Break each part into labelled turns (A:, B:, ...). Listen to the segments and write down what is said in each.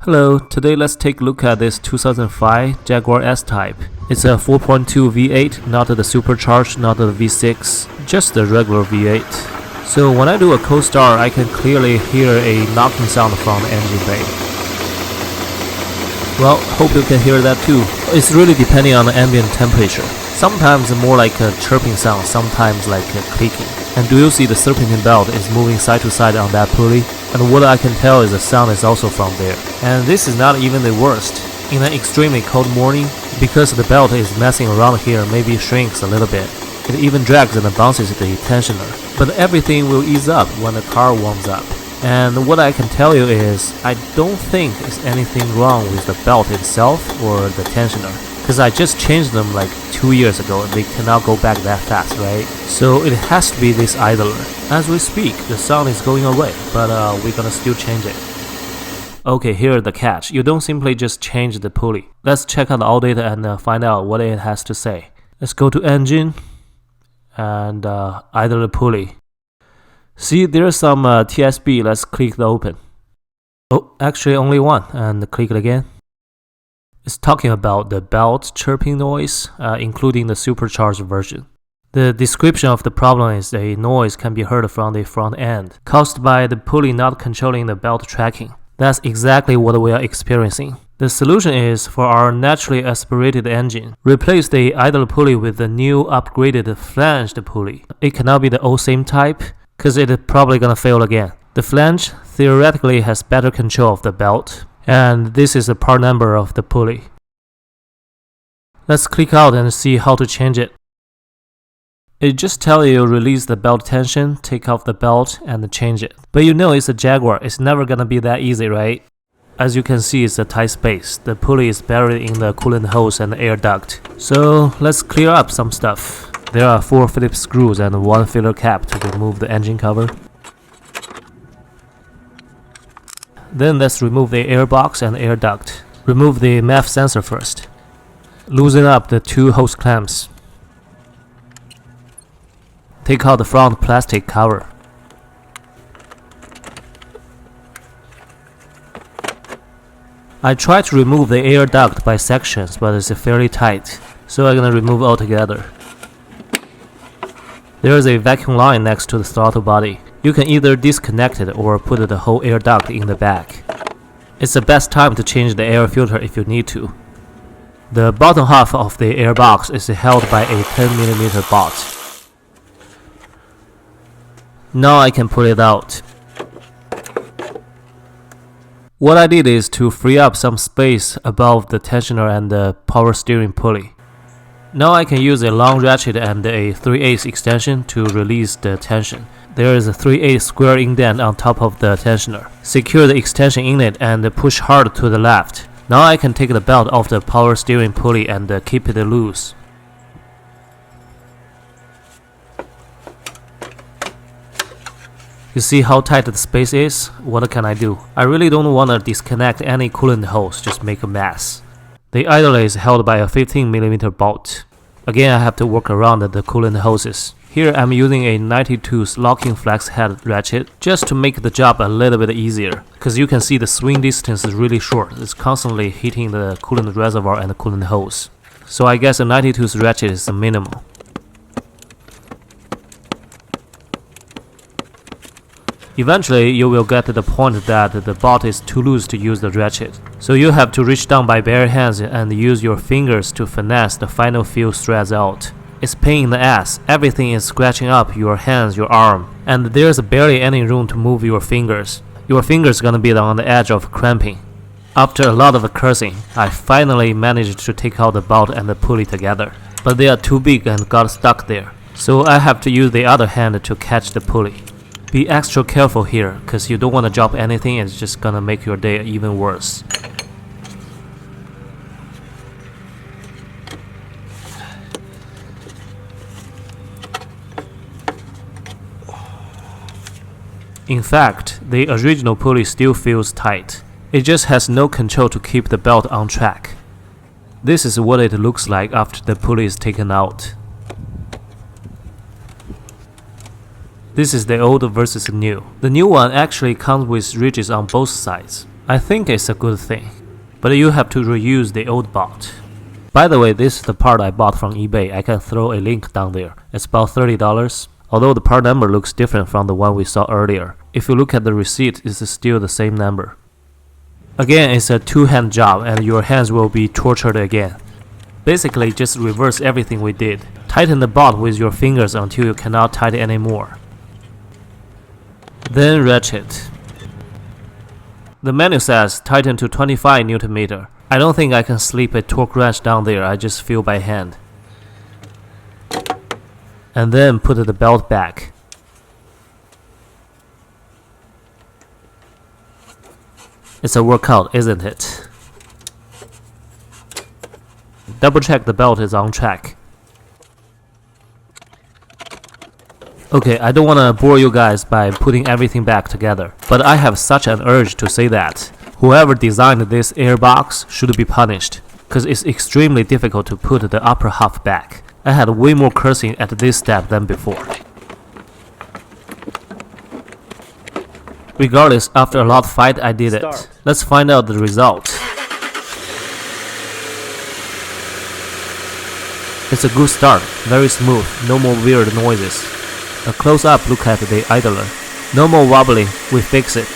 A: Hello, today let's take a look at this 2005 Jaguar S type. It's a 4.2 V8, not the supercharged, not the V6, just the regular V8. So when I do a cold start, I can clearly hear a knocking sound from the engine bay. Well, hope you can hear that too. It's really depending on the ambient temperature. Sometimes more like a chirping sound, sometimes like a clicking. And do you see the serpentine belt is moving side to side on that pulley? And what I can tell is the sound is also from there. And this is not even the worst. In an extremely cold morning, because the belt is messing around here, maybe shrinks a little bit. It even drags and bounces the tensioner. But everything will ease up when the car warms up. And what I can tell you is, I don't think there's anything wrong with the belt itself or the tensioner. Because I just changed them like 2 years ago and they cannot go back that fast, right? So it has to be this idler. As we speak, the sound is going away, but we're gonna still change it. Okay, here's the catch. You don't simply just change the pulley. Let's check out the all data and find out what it has to say. Let's go to engine and idle the pulley. See, there's some TSB. Let's click the open. Oh, actually only one, and click it again. It's talking about the belt chirping noise, including the supercharged version. The description of the problem is a noise can be heard from the front end, caused by the pulley not controlling the belt tracking. That's exactly what we are experiencing. The solution is, for our naturally aspirated engine, replace the idle pulley with the new upgraded flanged pulley. It cannot be the old same type, because it's probably gonna fail again. The flange theoretically has better control of the belt, and this is the part number of the pulley. Let's click out and see how to change it. It just tells you release the belt tension, take off the belt, and change it. But you know it's a Jaguar, it's never gonna be that easy, right? As you can see, it's a tight space. The pulley is buried in the coolant hose and the air duct. So let's clear up some stuff. There are 4 Phillips screws and 1 filler cap to remove the engine cover. Then let's remove the air box and air duct. Remove the MAF sensor first. Loosen up the 2 hose clamps. Take out the front plastic cover. I tried to remove the air duct by sections, but it's fairly tight, so I'm gonna remove altogether. There is a vacuum line next to the throttle body. You can either disconnect it or put the whole air duct in the back. It's the best time to change the air filter if you need to. The bottom half of the air box is held by a 10mm bolt. Now I can pull it out. What I did is to free up some space above the tensioner and the power steering pulley. Now I can use a long ratchet and a 3/8 extension to release the tension. There is a 3/8 square indent on top of the tensioner. Secure the extension in it and push hard to the left. Now I can take the belt off the power steering pulley and keep it loose. You see how tight the space is? What can I do? I really don't want to disconnect any coolant hose, just make a mess. The idler is held by a 15mm bolt. Again, I have to work around the coolant hoses. Here I'm using a 92's locking flex head ratchet just to make the job a little bit easier. Cause you can see the swing distance is really short. It's constantly hitting the coolant reservoir and the coolant hose. So I guess a 92's ratchet is the minimum. Eventually, you will get to the point that the bolt is too loose to use the ratchet. So you have to reach down by bare hands and use your fingers to finesse the final few threads out. It's pain in the ass. Everything is scratching up your hands, your arm, and there's barely any room to move your fingers. Your fingers gonna be on the edge of cramping. After a lot of cursing, I finally managed to take out the bolt and the pulley together. But they are too big and got stuck there. So I have to use the other hand to catch the pulley. Be extra careful here, cause you don't want to drop anything, it's just gonna make your day even worse. In fact, the original pulley still feels tight. It just has no control to keep the belt on track. This is what it looks like after the pulley is taken out. This is the old versus new. The new one actually comes with ridges on both sides. I think it's a good thing, but you have to reuse the old bolt. By the way, this is the part I bought from eBay. I can throw a link down there. It's about $30, although the part number looks different from the one we saw earlier. If you look at the receipt, it's still the same number. Again, it's a two-hand job and your hands will be tortured again. Basically, just reverse everything we did. Tighten the bolt with your fingers until you cannot tighten anymore. Then ratchet. The manual says tighten to 25 Nm. I don't think I can slip a torque wrench down there, I just feel by hand. And then put the belt back. It's a workout, isn't it? Double check the belt is on track. Okay, I don't want to bore you guys by putting everything back together, but I have such an urge to say that whoever designed this air box should be punished, cause it's extremely difficult to put the upper half back. I had way more cursing at this step than before. Regardless, after a lot of fight I did it. Let's find out the result. It's a good start, very smooth, no more weird noises. A close-up look at the idler. No more wobbling, we fix it.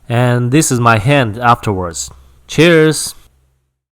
A: And this is my hand afterwards. Cheers!